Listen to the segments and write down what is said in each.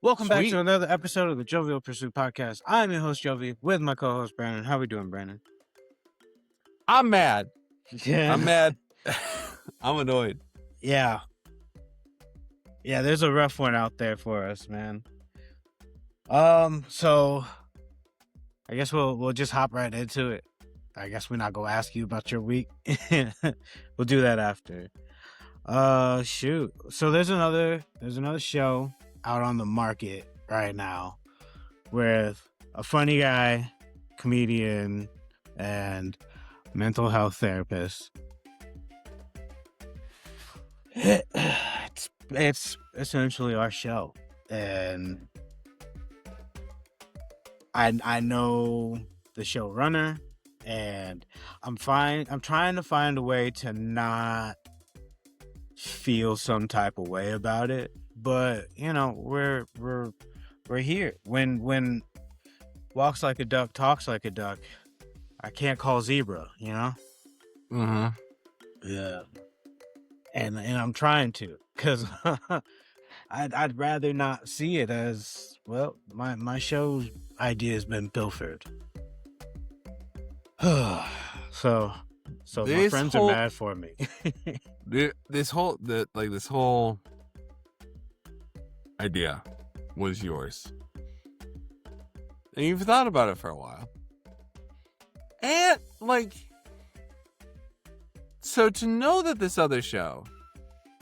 Welcome back Sweet. to another episode of the Jovial Pursuit Podcast. I'm your host, Jovy, with my co-host, Brandon. How we doing, Brandon? I'm mad. Yeah. I'm mad. I'm annoyed. Yeah. Yeah, there's a rough one out there for us, man. So I guess we'll just hop right into it. I guess we're not gonna ask you about your week. We'll do that after. Shoot. So there's another show out on the market right now with a funny guy, comedian, and mental health therapist. It's essentially our show, and I know the showrunner, and I'm trying to find a way to not feel some type of way about it, but you know, we're here. When walks like a duck, talks like a duck, I can't call zebra, you know? Mm-hmm. Yeah. And I'm trying to, because I'd rather not see it as, well, my show's idea has been pilfered. So my friends are mad for me. This whole idea was yours. And you've thought about it for a while. And, so to know that this other show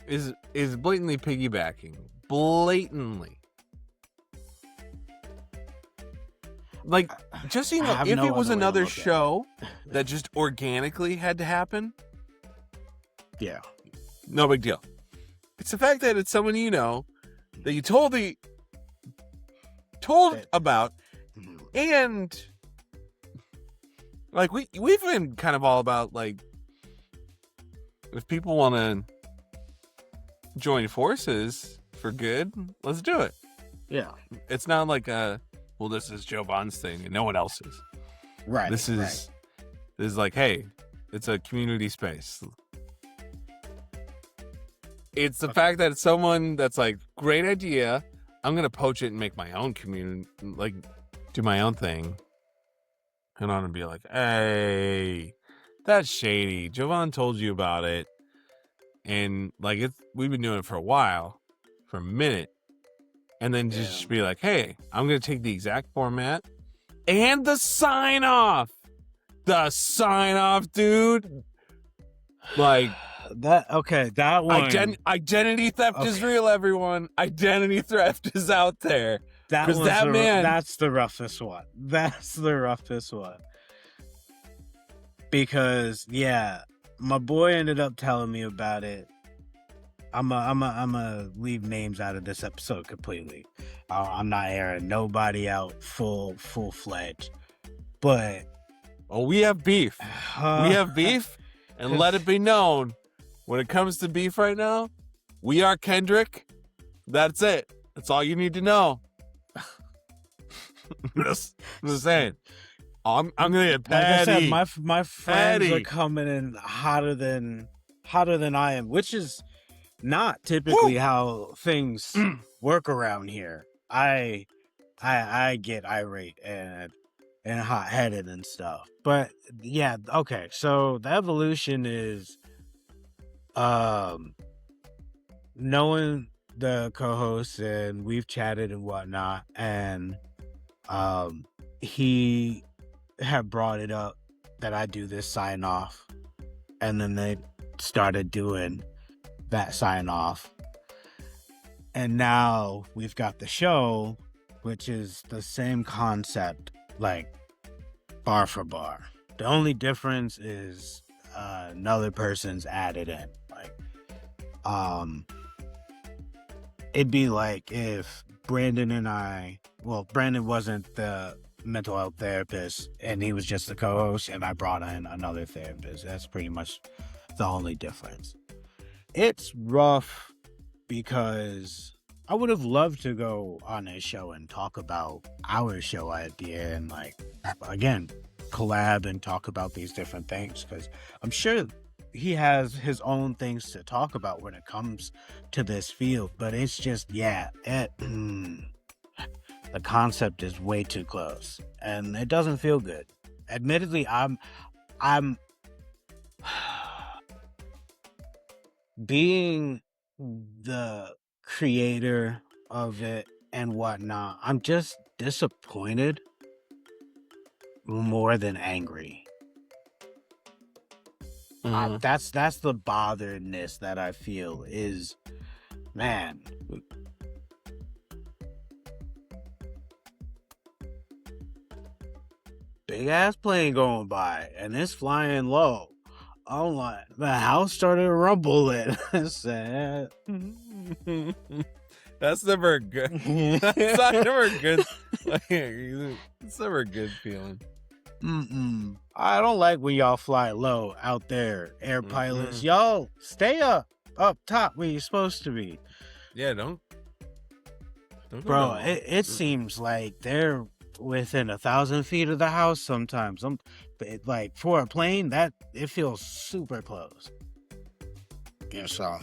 is blatantly piggybacking. Blatantly. Just so you know, if it was another show that just organically had to happen, yeah, no big deal. It's the fact that it's someone you know that you told about, and we've been kind of all about if people want to join forces for good, let's do it. Yeah, it's not like this is Joe Vaughn's thing and no one else's. Right. This is like, hey, it's a community space. It's the fact that it's someone that's like, great idea. I'm going to poach it and make my own community, do my own thing. And I'm going to be like, hey, that's shady. Jovan told you about it. And we've been doing it for a while, for a minute. And then just be like, hey, I'm going to take the exact format and the sign off. The sign off, dude. That one. Identity theft is real, everyone. Identity theft is out there. That's the roughest one. That's the roughest one. Because, yeah, my boy ended up telling me about it. I'm a leave names out of this episode completely. I'm not airing nobody out full-fledged. But we have beef. We have beef, and let it be known, when it comes to beef right now, we are Kendrick. That's it. That's all you need to know. I'm just saying. I'm gonna get Patty. Like I said, my friends are coming in hotter than I am, which is not typically how things work around here. I get irate and hot-headed and stuff. But yeah, okay. So the evolution is knowing the co-host, and we've chatted and whatnot, and he had brought it up that I do this sign off, and then they started doing that sign off, and now we've got the show, which is the same concept, like bar for bar. The only difference is another person's added in. It'd be like if Brandon wasn't the mental health therapist and he was just the co-host, and I brought in another therapist. That's pretty much the only difference. It's rough because I would have loved to go on his show and talk about our show idea and again, collab and talk about these different things, because I'm sure he has his own things to talk about when it comes to this field. But it's just, the concept is way too close, and it doesn't feel good. Admittedly, I'm being the creator of it and whatnot. I'm just disappointed more than angry. That's the botheredness that I feel is, man. Big ass plane going by and it's flying low. I'm like, the house started to rumble and I said, that's never good. That's not never good. It's never a good feeling. I don't like when y'all fly low out there, air pilots. Y'all stay up top where you're supposed to be. Yeah, don't bro. It seems like they're within 1,000 feet of the house sometimes. Like for a plane, that it feels super close. Yeah, so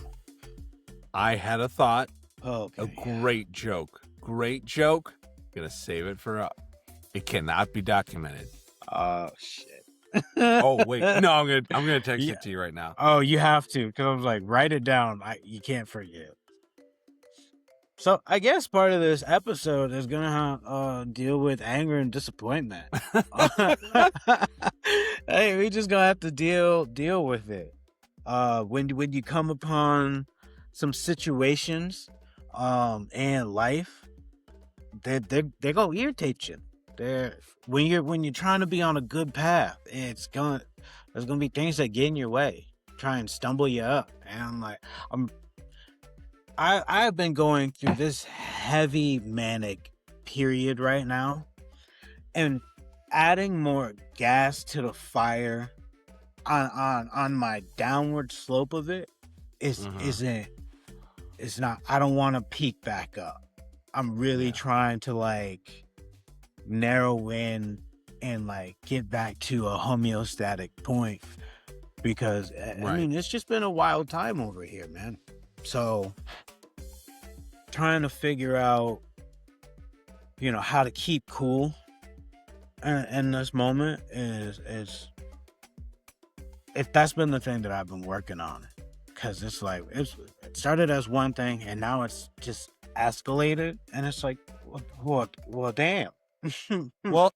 I had a thought. Okay. A great joke. Gonna save it for up. It cannot be documented. Oh shit. Oh wait, no, I'm gonna text it to you right now. Oh, you have to, because I was like, write it down. You can't forget. So I guess part of this episode is gonna deal with anger and disappointment. Hey, we just gonna have to deal with it. When you come upon some situations, and life, they're gonna irritate you. When you're trying to be on a good path, there's gonna be things that get in your way, try and stumble you up. And I've been going through this heavy manic period right now, and adding more gas to the fire on my downward slope of it isn't. It's not. I don't want to peak back up. I'm really trying to like narrow in and like get back to a homeostatic point, because I mean it's just been a wild time over here, man. So trying to figure out, how to keep cool in this moment is that's been the thing that I've been working on, because it's like it started as one thing and now it's just escalated, and it's like, well damn. Well,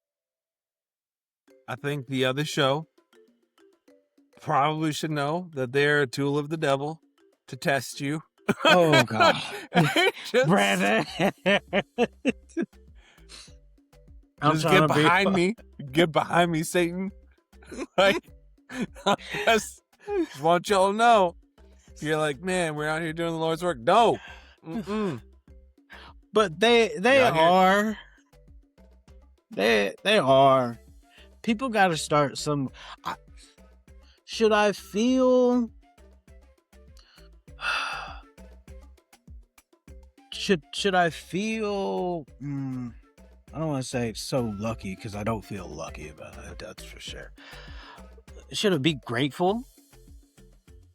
I think the other show probably should know that they're a tool of the devil to test you. Oh God. Brandon. Just get behind me. Get behind me, Satan. Like, just want y'all to know. You're like, man, we're out here doing the Lord's work. No. But they are. They are. People got to start some. Should I feel? Should I feel? I don't want to say so lucky, because I don't feel lucky about it. That's for sure. Should I be grateful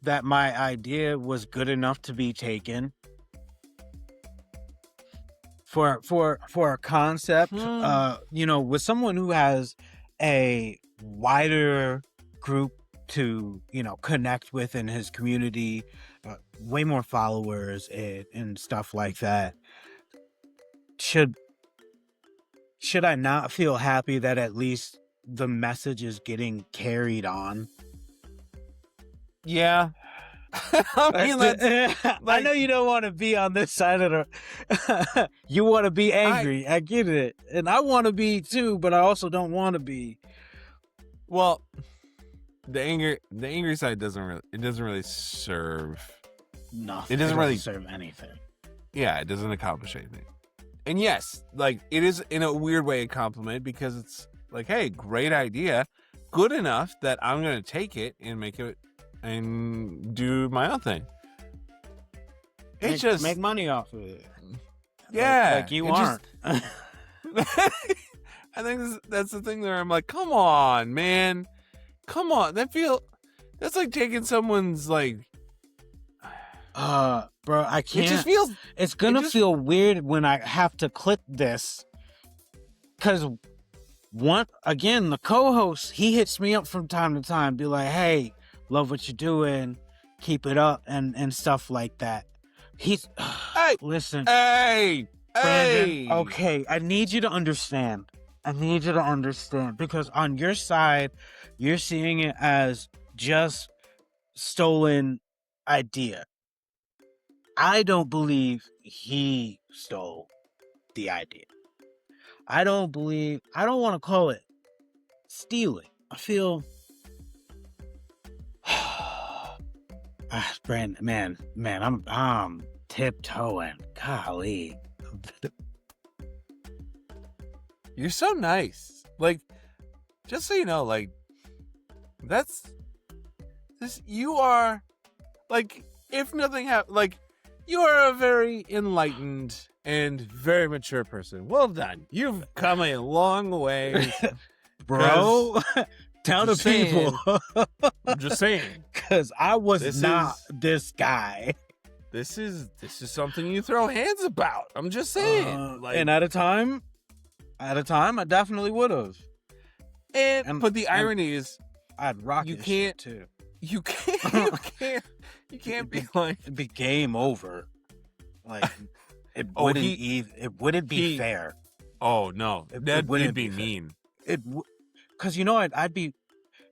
that my idea was good enough to be taken for a concept? With someone who has a wider group to connect with in his community, way more followers and stuff like that. Should I not feel happy that at least the message is getting carried on? Yeah. I mean, I know you don't want to be on this side of the. You want to be angry. I get it, and I want to be too, but I also don't want to be. Well, the angry side doesn't really serve nothing. It doesn't really serve anything. Yeah, it doesn't accomplish anything. And yes, like, it is in a weird way a compliment, because it's like, hey, great idea, good enough that I'm gonna take it and make it and do my own thing. It's just make money off of it. Yeah, like you aren't. I think that's the thing there. I'm like, come on, man, come on. That's like taking someone's like. Bro, I can't. It just feels. It's gonna feel weird when I have to click this because the co-host, he hits me up from time to time, be like, hey, love what you're doing, keep it up, and stuff like that. He's Hey, listen, hey, Brandon, okay, I need you to understand because on your side, you're seeing it as just stolen idea. I don't believe he stole the idea. I don't want to call it stealing. I feel Brandon, man, I'm tiptoeing. Golly. You're so nice. Like, just so you know, like, that's this. You are, like, if nothing happened, like, you are a very enlightened and very mature person. Well done. You've come a long way, bro. Tell the people. I'm just saying. Because I was not this guy. This is something you throw hands about. I'm just saying. And at a time, I definitely would have. But the irony is, I'd rock you this can't shit too. You can't be like, it'd be game over. Like it wouldn't be fair. Oh no, that would be mean. Because you know I'd be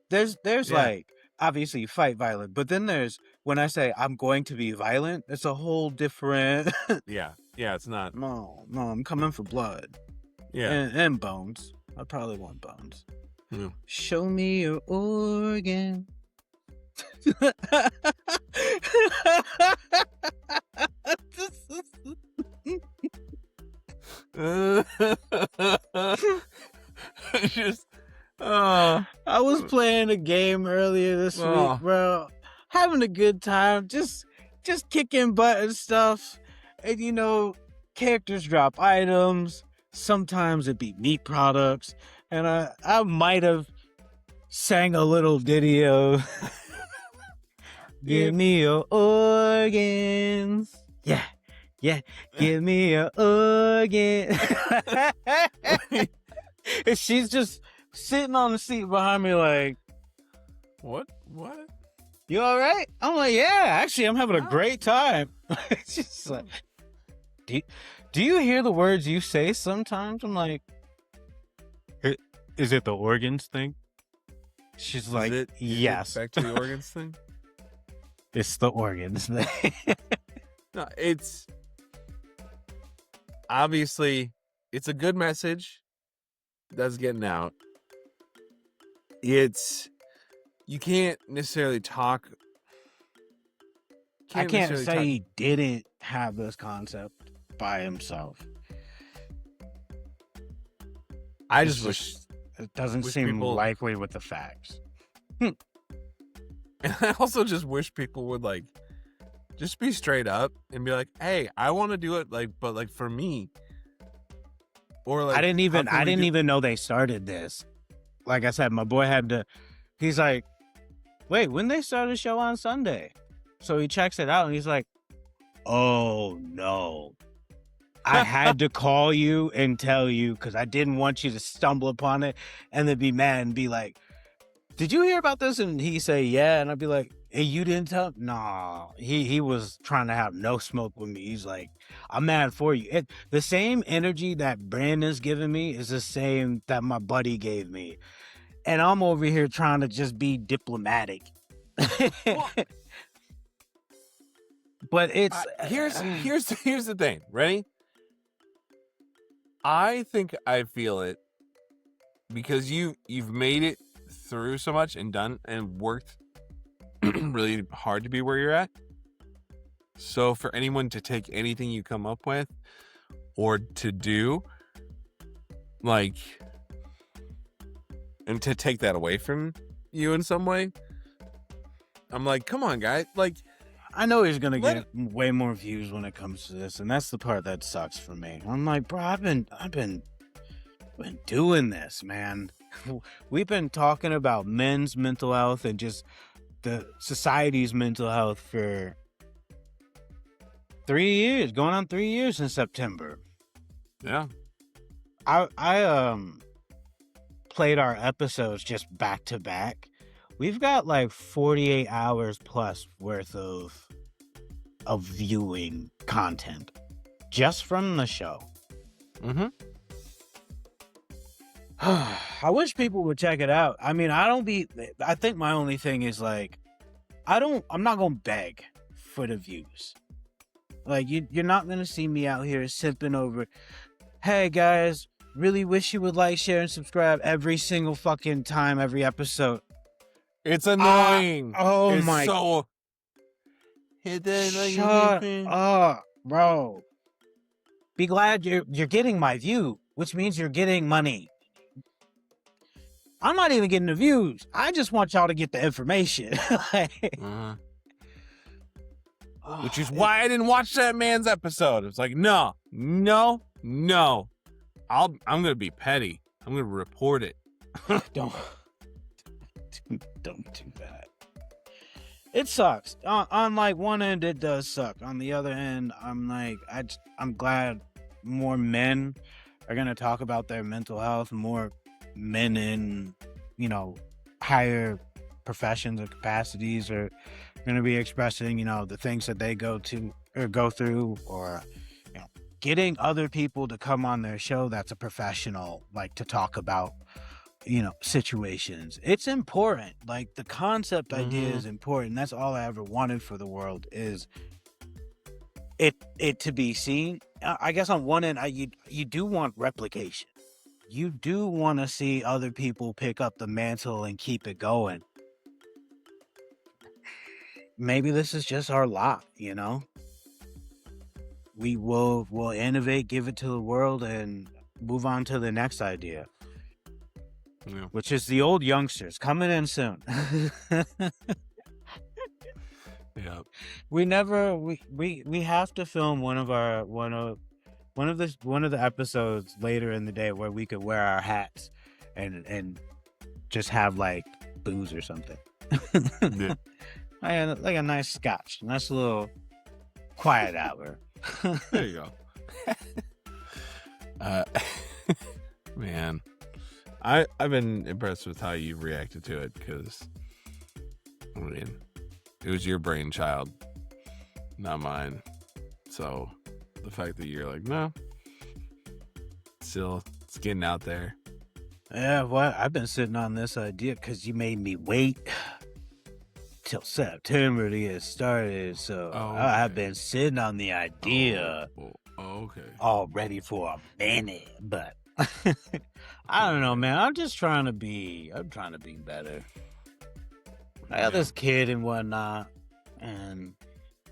there's like, obviously you fight violent, but then there's when I say I'm going to be violent, it's a whole different. yeah, it's not. No, I'm coming for blood. Yeah, and bones. I probably want bones. Yeah. Show me your organ. Just, I was playing a game earlier this week, bro. Having a good time, just kicking butt and stuff. And characters drop items. Sometimes it be meat products, and I might have sang a little ditty of "Give me your organs." Yeah. Give me your organ. And she's just sitting on the seat behind me like, what? You all right? I'm like, yeah, actually, I'm having a great time. She's like, do you hear the words you say sometimes? I'm like, is it the organs thing? She's like, yes. Back to the organs thing? It's the organs thing. No, it's obviously, it's a good message that's getting out. You can't necessarily talk. I can't say he didn't have this concept by himself. I just wish it doesn't seem likely with the facts. And I also just wish people would like just be straight up and be like, "Hey, I want to do it, but for me." Or like, I didn't even know they started this. Like I said, my boy he's like, "Wait, when they started the show on Sunday?" So he checks it out and he's like, "Oh no. I had to call you and tell you because I didn't want you to stumble upon it and then be mad and be like, did you hear about this?" And he say, yeah. And I'd be like, hey, you didn't tell? Nah, he was trying to have no smoke with me. He's like, I'm mad for you. The same energy that Brandon's giving me is the same that my buddy gave me. And I'm over here trying to just be diplomatic. But it's here's the thing. Ready? I think I feel it because you've made it through so much and done and worked really hard to be where you're at. So for anyone to take anything you come up with or to do, like, and to take that away from you in some way, I'm like, come on, guys. Like, I know he's gonna get way more views when it comes to this, and that's the part that sucks for me. I'm like, bro, I've been doing this, man. We've been talking about men's mental health and just the society's mental health for 3 years, going on 3 years in September. Yeah. I played our episodes just back to back. We've got like 48 hours plus worth of viewing content just from the show. Mm-hmm. I wish people would check it out. I mean, I think my only thing is like, I'm not gonna beg for the views. Like, you're not gonna see me out here simping over, hey guys, really wish you would like, share, and subscribe every single fucking time, every episode. It's annoying. Oh it's my. So. Hit that Shut up, bro. Be glad you're getting my view, which means you're getting money. I'm not even getting the views. I just want y'all to get the information. Which is why I didn't watch that man's episode. It's like, no. I'm gonna be petty. I'm gonna report it. Don't do that. It sucks. On like one end, it does suck. On the other end, I'm glad more men are gonna talk about their mental health. More men in, higher professions or capacities are gonna be expressing, the things that they go through, or getting other people to come on their show that's a professional, like, to talk about situations. It's important. Like, the concept idea is important. That's all I ever wanted for the world, is it to be seen. I guess on one end, you do want replication. You do want to see other people pick up the mantle and keep it going. Maybe this is just our lot, we will innovate, give it to the world, and move on to the next idea. Yeah. Which is the old youngsters coming in soon. Yeah. We have to film one of the episodes later in the day where we could wear our hats and just have like booze or something. Yeah. Like a nice scotch, nice little quiet hour. There you go. Man, I've been impressed with how you reacted to it, because I mean, it was your brainchild, not mine. So the fact that you're like, no, still, it's getting out there. Yeah, well, I've been sitting on this idea because you made me wait till September to get started. So okay. I've been sitting on the idea. Okay. All ready for a minute, but I don't know, man. I'm trying to be better. I got this kid and whatnot, and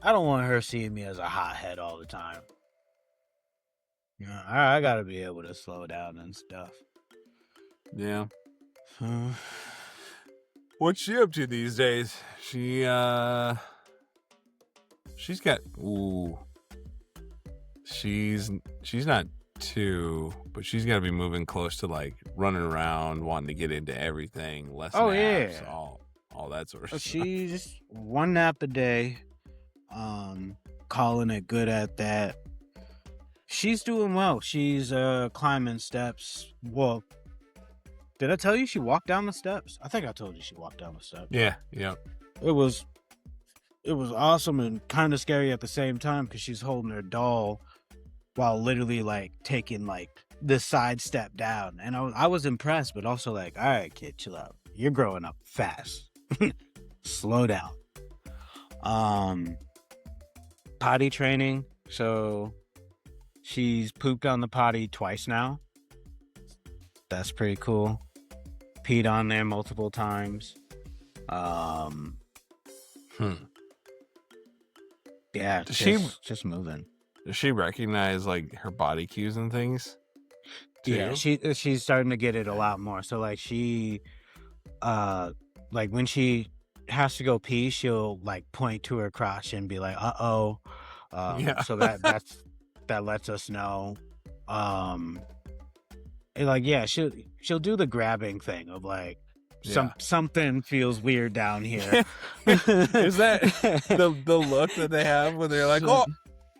I don't want her seeing me as a hothead all the time. I gotta be able to slow down and stuff. Yeah. What's she up to these days? She's got she's not 2, but she's got to be moving close to like running around, wanting to get into everything, less naps, all that sort of stuff. She's 1 nap a day, calling it good at that. She's doing well. She's climbing steps. Well, did I tell you she walked down the steps? I think I told you she walked down the steps. Yeah. It was awesome and kind of scary at the same time, because she's holding her doll while literally like taking like the side step down. And I was impressed, but also like, all right, kid, chill out. You're growing up fast. Slow down. Potty training. So she's pooped on the potty twice now. That's pretty cool. Peed on there multiple times. Yeah, just moving. Does she recognize like her body cues and things too? Yeah, she's starting to get it a lot more. So like she, like when she has to go pee, she'll like point to her crotch and be like, "Uh-oh." Yeah. So that lets us know. And like, yeah, she'll do the grabbing thing of like, something feels weird down here. Is that the look that they have when they're like, "Oh,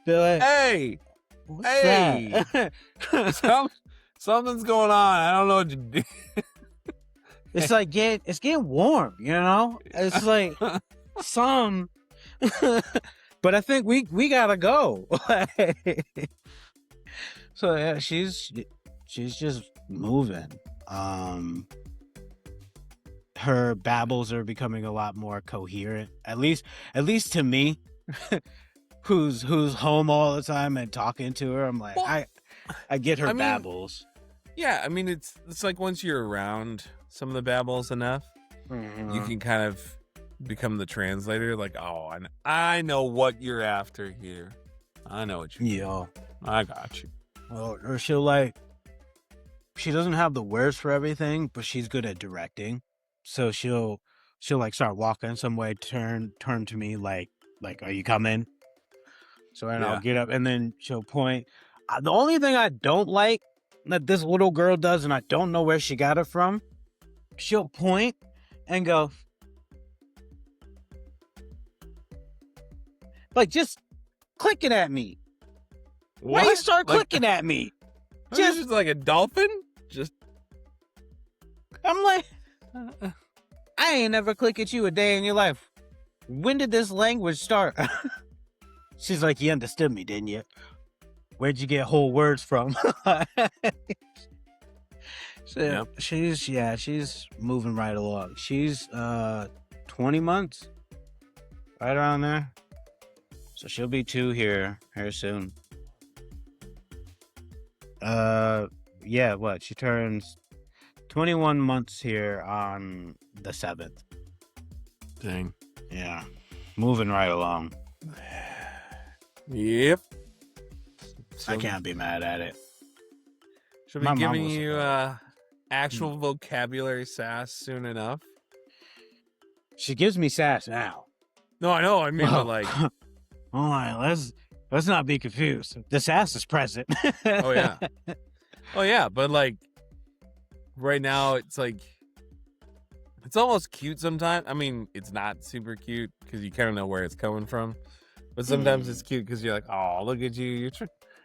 they're like, hey, what's that?" Something's going on. I don't know what to do. It's like it's getting warm, you know? It's like some but I think we gotta go. So yeah, she's just moving. Her babbles are becoming a lot more coherent. At least to me, who's home all the time and talking to her. I'm like, Well, I get her I mean, babbles. Yeah, I mean it's like once you're around some of the babbles enough, you can kind of become the translator. Like, oh, I know what you're after here. I know what you. Yeah. I got you. Well, or she doesn't have the words for everything, but she's good at directing. So she'll like start walking some way, turn to me like are you coming? So then I'll get up and then she'll point. The only thing I don't like that this little girl does, and I don't know where she got it from, she'll point and go like just clicking at me. Why you start clicking at me? Just like a dolphin? Just I'm like, I ain't never click at you a day in your life. When did this language start? She's like, you understood me, didn't you? Where'd you get whole words from? So, Yep. she's moving right along. She's 20 months, right around there. So she'll be 2 here soon. Yeah, what? She turns 21 months here on the 7th. Dang. Yeah, moving right along. Yep. I can't be mad at it. She'll My be mom giving was you like, actual vocabulary sass soon enough. She gives me sass now. No, I know. I mean, Well, but like, all right, let's not be confused. The sass is present. oh yeah, oh yeah. But like, right now, it's like, it's almost cute sometimes. I mean, it's not super cute because you kind of know where it's coming from. But sometimes it's cute because you're like, oh, look at you.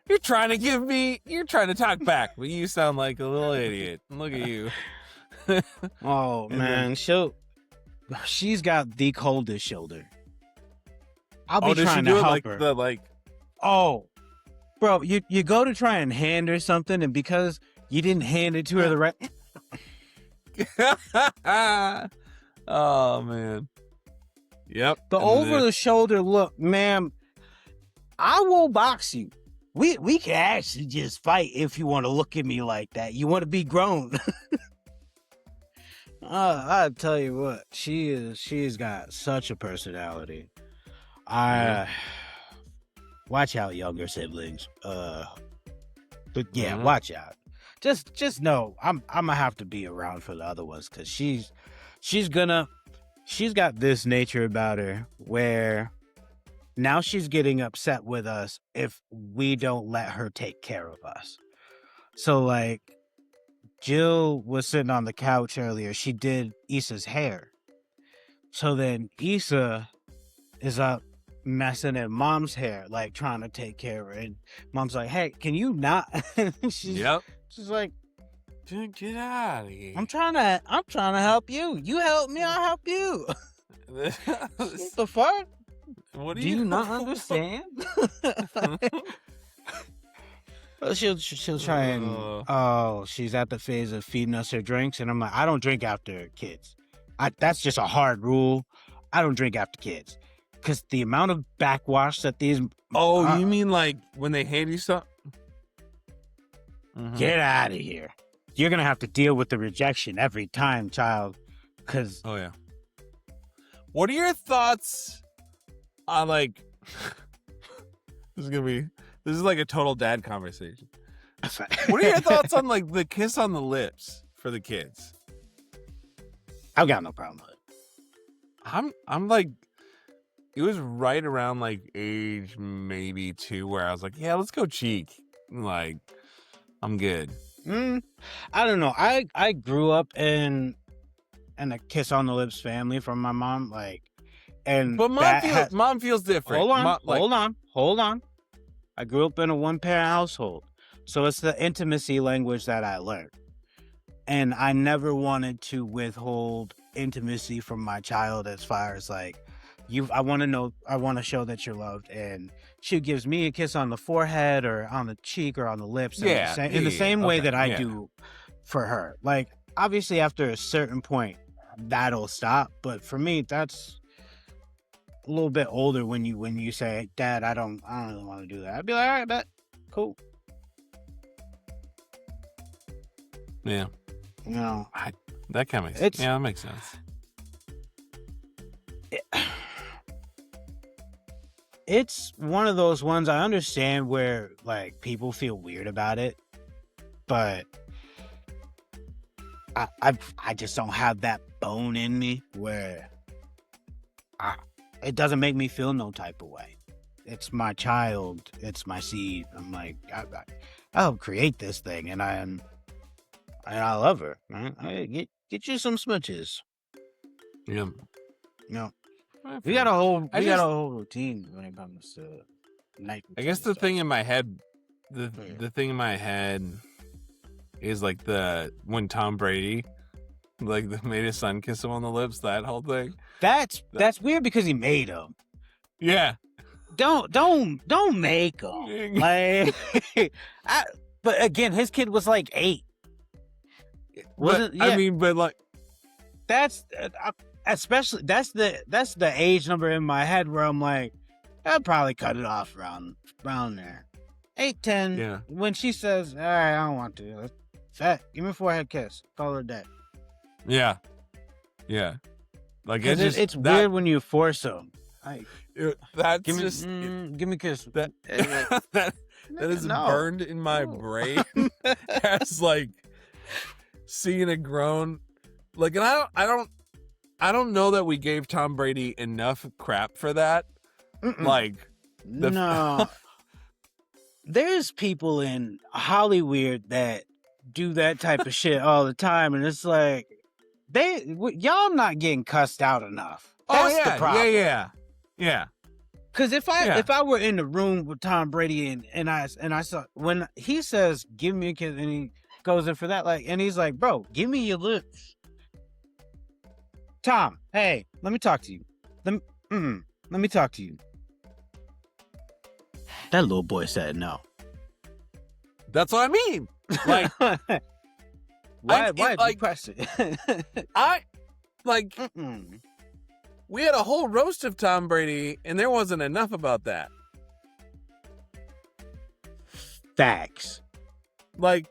You're trying to talk back, but you sound like a little idiot. Look at you. Oh man, she's got the coldest shoulder. I'll be does she trying do to it help like her. the like? Oh, bro, you go to try and hand her something, and because you didn't hand it to her the right. Oh man. Yep. The and over the shoulder look, ma'am. I will box you. We can actually just fight if you want to look at me like that. You want to be grown. I'll tell you what, she's got such a personality. Watch out, younger siblings. But yeah, watch out. Just know I'm gonna have to be around for the other ones because she's got this nature about her where now she's getting upset with us if we don't let her take care of us. So like Jill was sitting on the couch earlier. She did Issa's hair. So then Issa is up messing in mom's hair, like trying to take care of her. And mom's like, hey, can you not? She's like, dude, get out of here. I'm trying to help you. You help me, I'll help you. What the fuck? What do you not understand? She'll try and she's at the phase of feeding us her drinks, and I'm like, I don't drink after kids. That's just a hard rule. I don't drink after kids because the amount of backwash that these. Oh, you mean like when they hand you something? Get out of here! You're gonna have to deal with the rejection every time, child. Cause oh yeah. What are your thoughts on like? This is like a total dad conversation. What are your thoughts on like the kiss on the lips for the kids? I've got no problem with it. I'm like, it was right around like age maybe 2 where I was like, yeah, let's go cheek. Like, I'm good. I don't know. I grew up in a kiss on the lips family from my mom, like, and but mom feels different. Hold on. I grew up in a one-parent household, So it's the intimacy language that I learned. And I never wanted to withhold intimacy from my child as far as like, I want to show that you're loved. And she gives me a kiss on the forehead or on the cheek or on the lips. Yeah, In the same way okay, that I yeah. do for her. Like, obviously, after a certain point, that'll stop. But for me, that's a little bit older when you say, Dad, I don't really want to do that. I'd be like, all right, bet. Cool. Yeah. You know, That kind of makes sense. Yeah, that makes sense. It's one of those ones. I understand where like people feel weird about it, but I just don't have that bone in me where it doesn't make me feel no type of way. It's my child. It's my seed. I'm like, I helped create this thing, and I love her. Right? Get you some smooches. Yeah. No, we got a whole routine when it comes to night. I guess the thing in my head, the thing in my head is like when Tom Brady like made his son kiss him on the lips, that whole thing. That's weird because he made him. Yeah. Don't make him. Like, but again, his kid was like 8. Wasn't? I mean, but like that's especially that's the age number in my head where I'm like, I'd probably cut it off around there. 8, 10. Yeah. When she says, all right, I don't want to. Fat, give me a forehead kiss. Call her a day. Yeah. Yeah. Like it's weird when you force them. Like, that's give me, just give me a kiss. That that is burned in my brain as like seeing a grown like, and I don't know that we gave Tom Brady enough crap for that. Like no. There's people in Hollywood that do that type of shit all the time, and it's like y'all not getting cussed out enough. That's the problem. Yeah. Because if I were in the room with Tom Brady and I saw when he says give me a kiss and he goes in for that, like, and he's like, bro, give me your lips. Tom, hey, let me talk to you. Let me talk to you. That little boy said no. That's what I mean. Like, why like, press it? we had a whole roast of Tom Brady, and there wasn't enough about that. Facts. Like,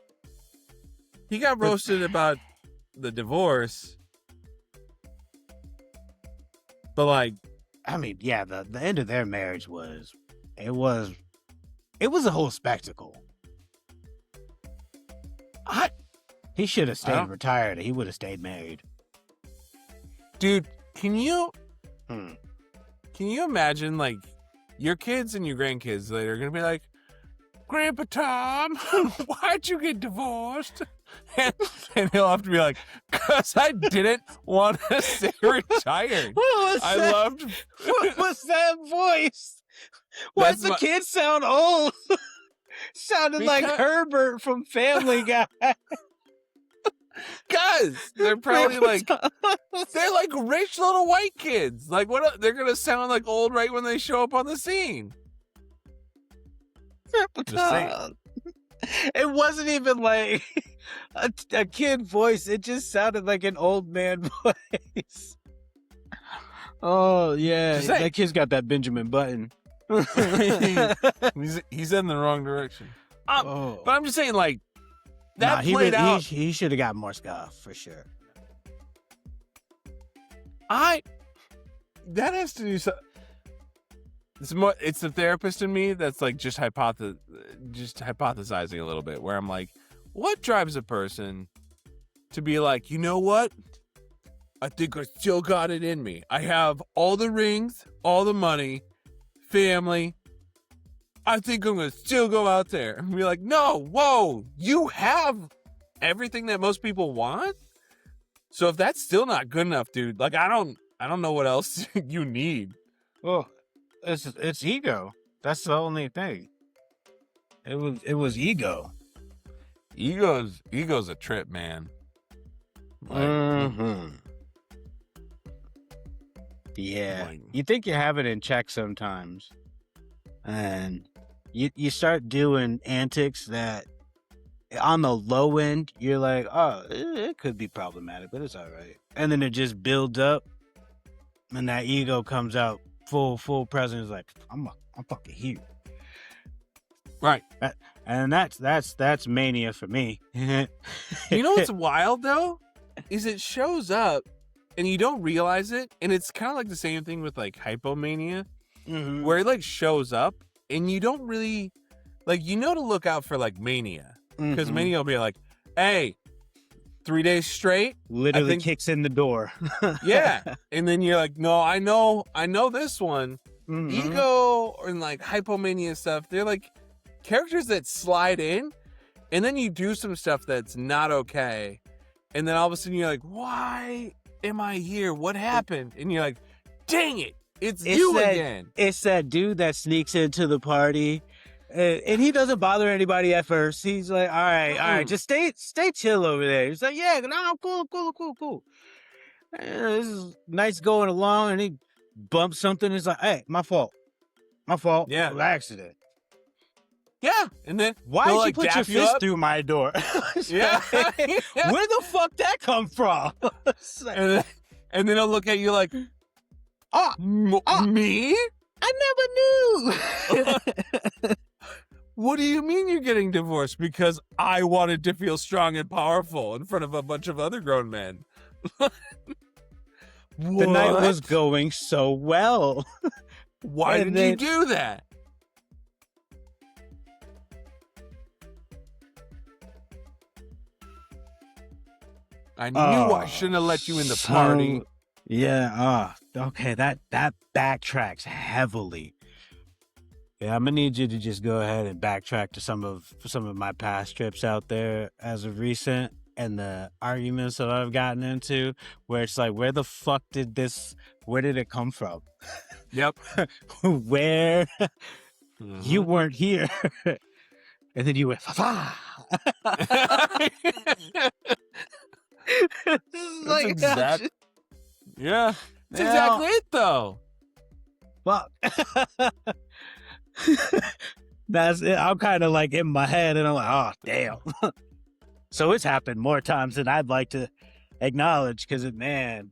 he got roasted about the divorce, but like, I mean, yeah, the end of their marriage was a whole spectacle. He should have stayed retired. He would have stayed married. Dude, can you imagine, like, your kids and your grandkids later are going to be like, Grandpa Tom, why'd you get divorced? And he'll have to be like, because I didn't want to stay retired. What was that voice? Why'd the kids sound old? Sounded like Herbert from Family Guy. Guys, they're probably like, they're like rich little white kids. Like, what? They're gonna sound like old right when they show up on the scene. Just saying. It wasn't even like a kid voice. It just sounded like an old man voice. Oh yeah, that kid's got that Benjamin Button. He's in the wrong direction. But I'm just saying, like, that played out. He should have got more stuff for sure. That has to do so. It's the therapist in me that's like just hypothesizing a little bit, where I'm like, what drives a person to be like, you know what? I think I still got it in me. I have all the rings, all the money, family. I think I'm going to still go out there and be like, no, whoa, you have everything that most people want. So if that's still not good enough, dude, like, I don't know what else you need. Well, it's ego. That's the only thing. It was ego. Ego's a trip, man. Like, Yeah. like- You think you have it in check sometimes. And you start doing antics that on the low end, you're like, oh, it could be problematic, but it's all right. And then it just builds up, and that ego comes out full presence, like, I'm fucking here. right. And that's mania for me. You know what's wild though? Is it shows up and you don't realize it, and it's kind of like the same thing with like hypomania, where it like shows up and you don't really like, you know, to look out for like mania, because mania will be like, hey, 3 days straight, literally kicks in the door. Yeah, and then you're like, no, I know this one. Ego and like hypomania stuff, they're like characters that slide in, and then you do some stuff that's not okay, and then all of a sudden you're like, why am I here? What happened? And you're like, dang it, it's you again. It's that dude that sneaks into the party, and he doesn't bother anybody at first. He's like, all right, just stay chill over there. He's like, yeah, no, I'm cool. This is nice going along, and he bumps something. It's like, hey, my fault. Yeah, Accident. Yeah, and then why'd like, you put your fist through my door? Yeah. Where the fuck that come from? And then he'll look at you like, me? I never knew. What do you mean you're getting divorced? Because I wanted to feel strong and powerful in front of a bunch of other grown men. The night was going so well. Why did you do that? I knew I shouldn't have let you in the party. Yeah. Okay. That backtracks heavily. Yeah, I'm gonna need you to just go ahead and backtrack to some of my past trips out there as of recent, and the arguments that I've gotten into, where it's like, where did it come from? Yep. Where you weren't here, and then you went, That's exactly. Yeah, that's exactly it, though. Fuck. That's it. I'm kind of like in my head, and I'm like, oh damn. So it's happened more times than I'd like to acknowledge, because Well,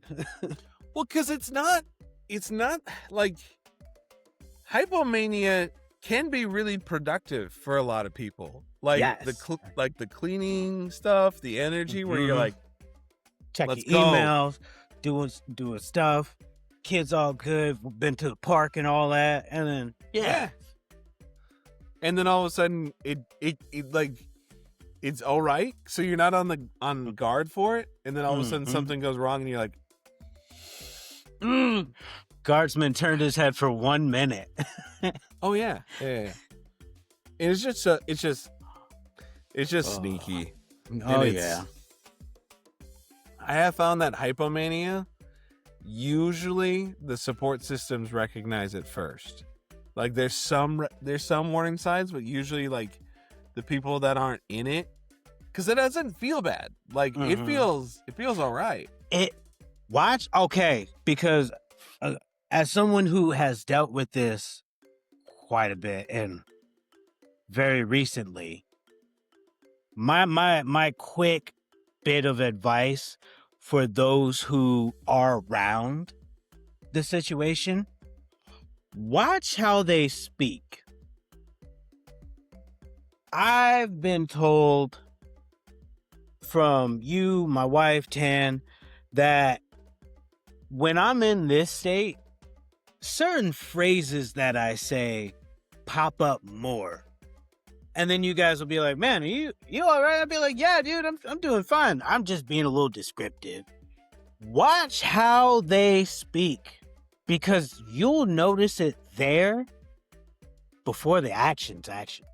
because it's not like hypomania can be really productive for a lot of people. Like yes. the cleaning stuff, the energy, where you're like, checking emails, doing stuff, kids all good, been to the park and all that, and then yeah. And then all of a sudden it like it's all right, so you're not on guard for it, and then all of a sudden something goes wrong and you're like, Guardsman turned his head for 1 minute. oh yeah. And it's just sneaky. Oh yeah. I have found that hypomania, usually the support systems recognize it first. Like there's some warning signs, but usually like the people that aren't in it, because it doesn't feel bad. Like it feels all right. Because as someone who has dealt with this quite a bit and very recently, my quick bit of advice for those who are around the situation: watch how they speak. I've been told from you, my wife, Tan, that when I'm in this state, certain phrases that I say pop up more. And then you guys will be like, man, are you all right? I'll be like, yeah, dude, I'm doing fine. I'm just being a little descriptive. Watch how they speak, because you'll notice it there before the action's action.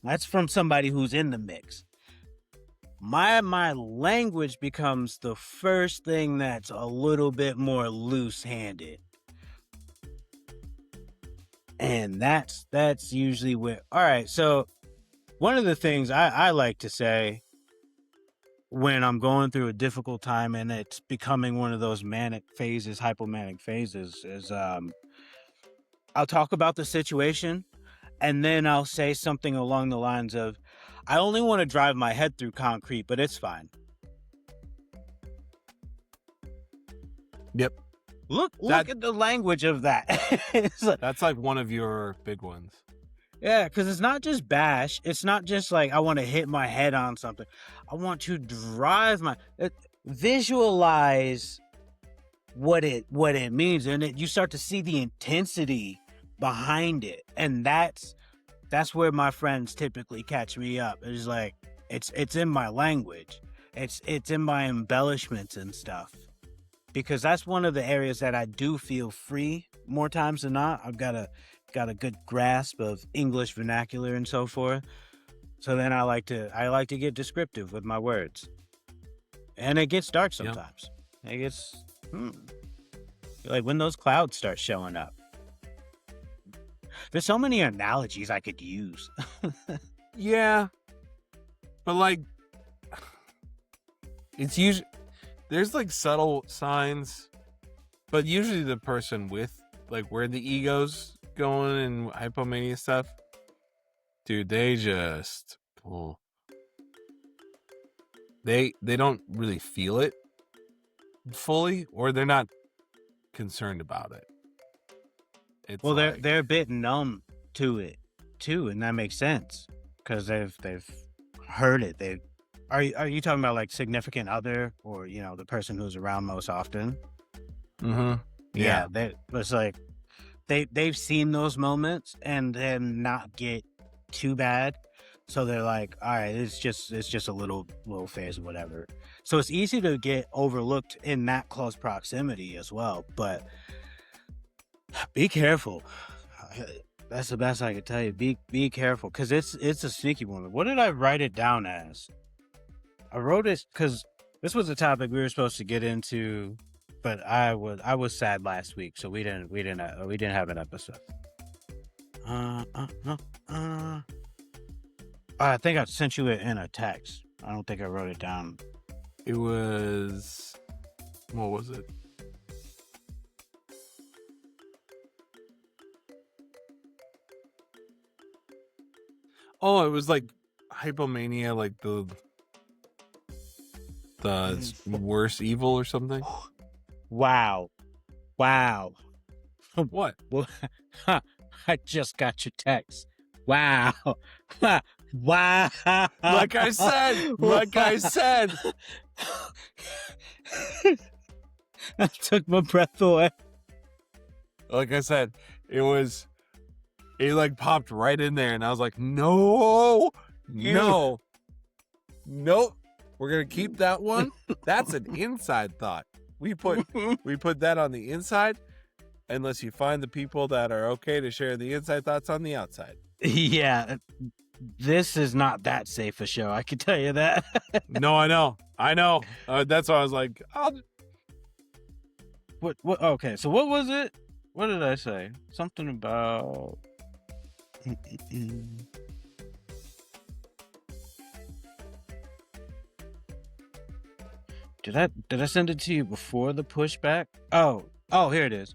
That's from somebody who's in the mix. My language becomes the first thing that's a little bit more loose-handed. And that's usually where, all right, so one of the things I like to say when I'm going through a difficult time and it's becoming one of those manic phases, hypomanic phases, is I'll talk about the situation and then I'll say something along the lines of, I only want to drive my head through concrete, but it's fine. Yep. Look at the language of that. That's like one of your big ones. Yeah, because it's not just bash. It's not just like I want to hit my head on something. I want to drive visualize what it means, and you start to see the intensity behind it, and that's where my friends typically catch me up. It's like it's in my language, it's in my embellishments and stuff, because that's one of the areas that I do feel free more times than not. I've got a good grasp of English vernacular and so forth. So then I like to get descriptive with my words. And it gets dark sometimes. It gets like when those clouds start showing up. There's so many analogies I could use. Yeah. But like it's usually there's like subtle signs, but usually the person with like where the ego's going and hypomania stuff, dude, they just they don't really feel it fully, or they're not concerned about it. It's well, they're a bit numb to it too, and that makes sense because they've heard it. Are you talking about like significant other, or the person who's around most often? Mm-hmm. Yeah. It's like they've seen those moments and then not get too bad, so they're like, all right, it's just a little phase or whatever. So it's easy to get overlooked in that close proximity as well. But be careful. That's the best I could tell you. Be careful, because it's a sneaky one. What did I write it down as? I wrote it because this was a topic we were supposed to get into, but I was sad last week, so we didn't have an episode. I think I sent you it in a text. I don't think I wrote it down. It was, what was it? Oh, it was like hypomania, like the worst evil or something. Wow. What? Well, I just got your text. Wow. Wow. Like I said. I took my breath away. Like I said, it like popped right in there, and I was like, nope. We're gonna keep that one. That's an inside thought. We put that on the inside, unless you find the people that are okay to share the inside thoughts on the outside. Yeah, this is not that safe a show, I can tell you that. No, I know. That's why I was like, What? Okay, so what was it? What did I say? Something about. Did I send it to you before the pushback? Oh, here it is.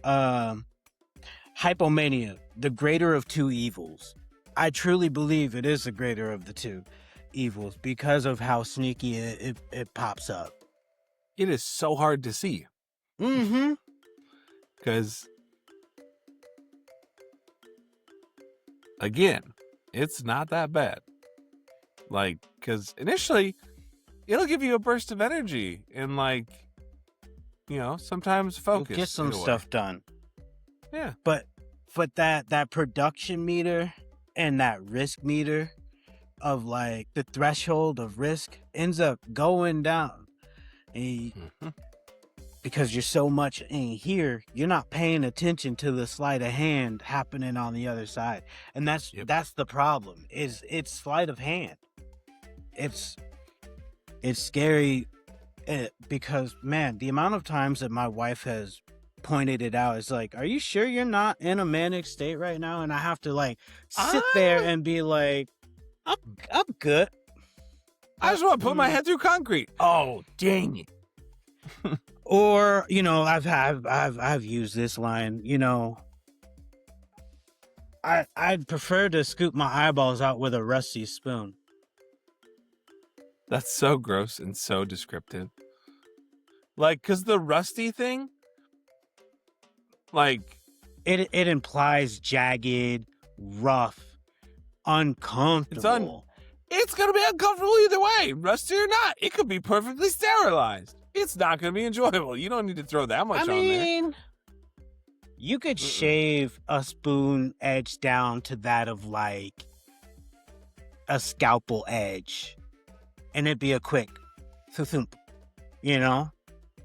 Hypomania, the greater of two evils. I truly believe it is the greater of the two evils because of how sneaky it pops up. It is so hard to see. Mm-hmm. Because, again, it's not that bad. Like, because initially, it'll give you a burst of energy and, like, sometimes focus. Get some stuff done. Yeah. But that production meter and that risk meter of, like, the threshold of risk ends up going down. Because you're so much in here, you're not paying attention to the sleight of hand happening on the other side. And that's the problem, is it's sleight of hand. It's scary because, man, the amount of times that my wife has pointed it out is like, are you sure you're not in a manic state right now? And I have to, like, sit there and be like, I'm good. I just want to put my head through concrete. Oh, dang it. Or, you know, I've used this line, you know, I'd prefer to scoop my eyeballs out with a rusty spoon. That's so gross and so descriptive. Like, because the rusty thing, like, It implies jagged, rough, uncomfortable. it's going to be uncomfortable either way, rusty or not. It could be perfectly sterilized. It's not going to be enjoyable. You don't need to throw that much on there. You could shave a spoon edge down to that of like a scalpel edge, and it'd be a quick thump. You know,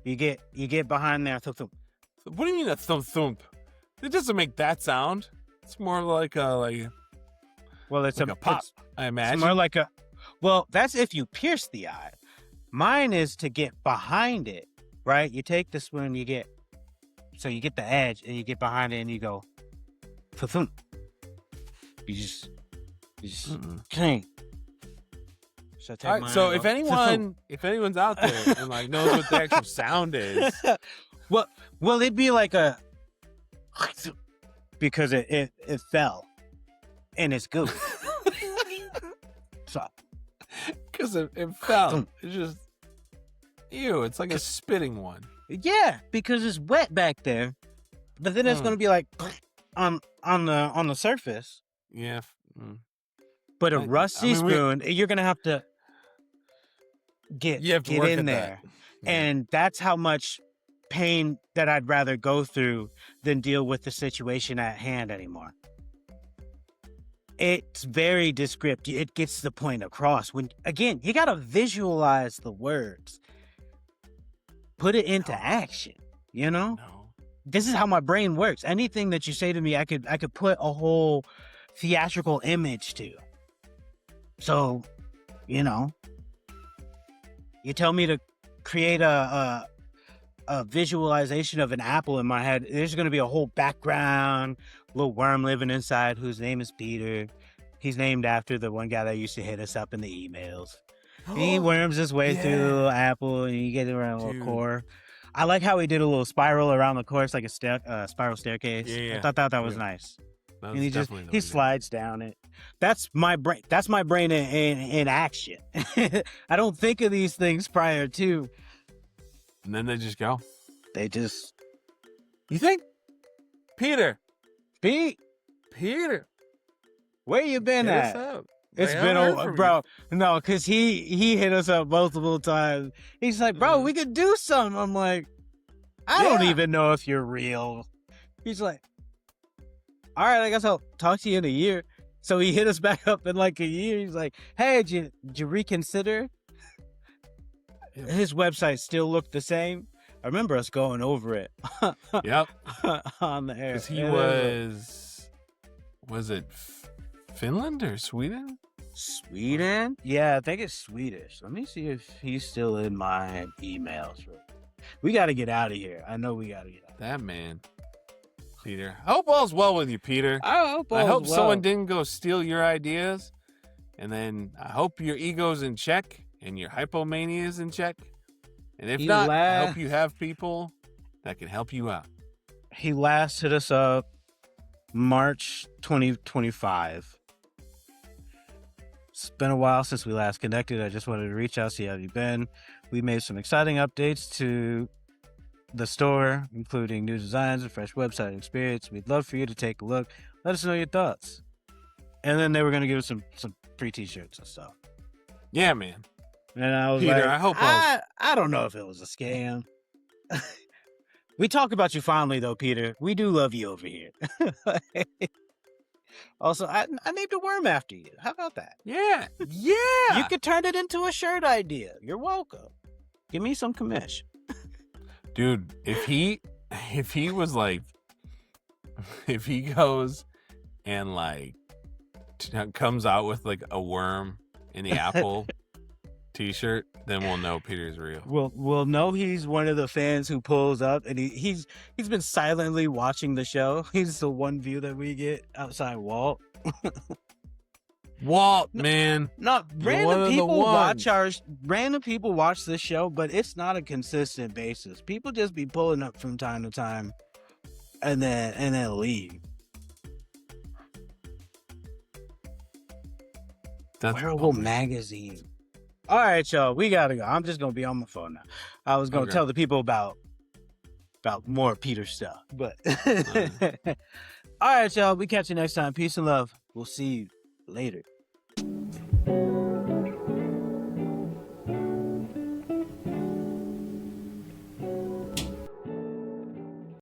you get behind there thump. What do you mean a thump thump? It doesn't make that sound. It's more like a Well, it's like a pop. I imagine. It's more like a. Well, that's if you pierce the eye. Mine is to get behind it, right? You take the spoon, you get the edge, and you get behind it, and you go, thump. You just cling. So, all right, so if anyone's out there and like knows what the actual sound is, well, it'd be like a because it fell and it's good. So because it fell, it's just ew. It's like a spitting one. Yeah, because it's wet back there, but then it's gonna be like on the surface. Yeah. But a rusty spoon, you're gonna have to get in there, and that's how much pain that I'd rather go through than deal with the situation at hand anymore. It's very descriptive. It gets the point across. When again, you gotta visualize the words, put it into action. You know, this is how my brain works. Anything that you say to me, I could put a whole theatrical image to. So, you know, you tell me to create a visualization of an apple in my head. There's going to be a whole background, little worm living inside whose name is Peter. He's named after the one guy that used to hit us up in the emails. He worms his way through the little apple, and you get around a little core. I like how he did a little spiral around the course, like a spiral staircase. Yeah. I thought that was nice. And he slides down it. That's my brain. That's my brain in action. I don't think of these things prior to. And then they just go. You think? Peter, where you been at? It's been bro. No, because he hit us up multiple times. He's like, bro, we could do something. I'm like, I don't even know if you're real. He's like, all right, I guess I'll talk to you in a year. So he hit us back up in like a year. He's like, hey, did you reconsider? His website still looked the same. I remember us going over it. Yep. On the air. Because he was it Finland or Sweden? Sweden? Yeah, I think it's Swedish. Let me see if he's still in my emails. We got to get out of here. I know we got to get out. That man. Peter. I hope all's well with you, Peter. I hope someone didn't go steal your ideas. And then I hope your ego's in check and your hypomania is in check. And if not, I hope you have people that can help you out. He last hit us up March 2025. It's been a while since we last connected. I just wanted to reach out, see how you've been. We made some exciting updates to the store, including new designs and fresh website experience. We'd love for you to take a look. Let us know your thoughts. And then they were going to give us some free t-shirts and stuff. Yeah, man. And I was Peter, like, I hope I don't know if it was a scam. We talk about you fondly, though, Peter. We do love you over here. Also, I named a worm after you. How about that? Yeah. You could turn it into a shirt idea. You're welcome. Give me some commission. Dude, if he was like, if he goes and like comes out with like a worm in the apple t-shirt, then we'll know Peter's real. We'll know he's one of the fans who pulls up, and he's been silently watching the show. He's the one view that we get outside Walt. Walt, man. No, You're one random of the people ones. random people watch this show, but it's not a consistent basis. People just be pulling up from time to time and then leave. That's Wearable magazine. All right, y'all, we gotta go. I'm just gonna be on my phone now. I was gonna Okay. tell the people about more Peter stuff, but all right, y'all. We catch you next time. Peace and love. We'll see you later.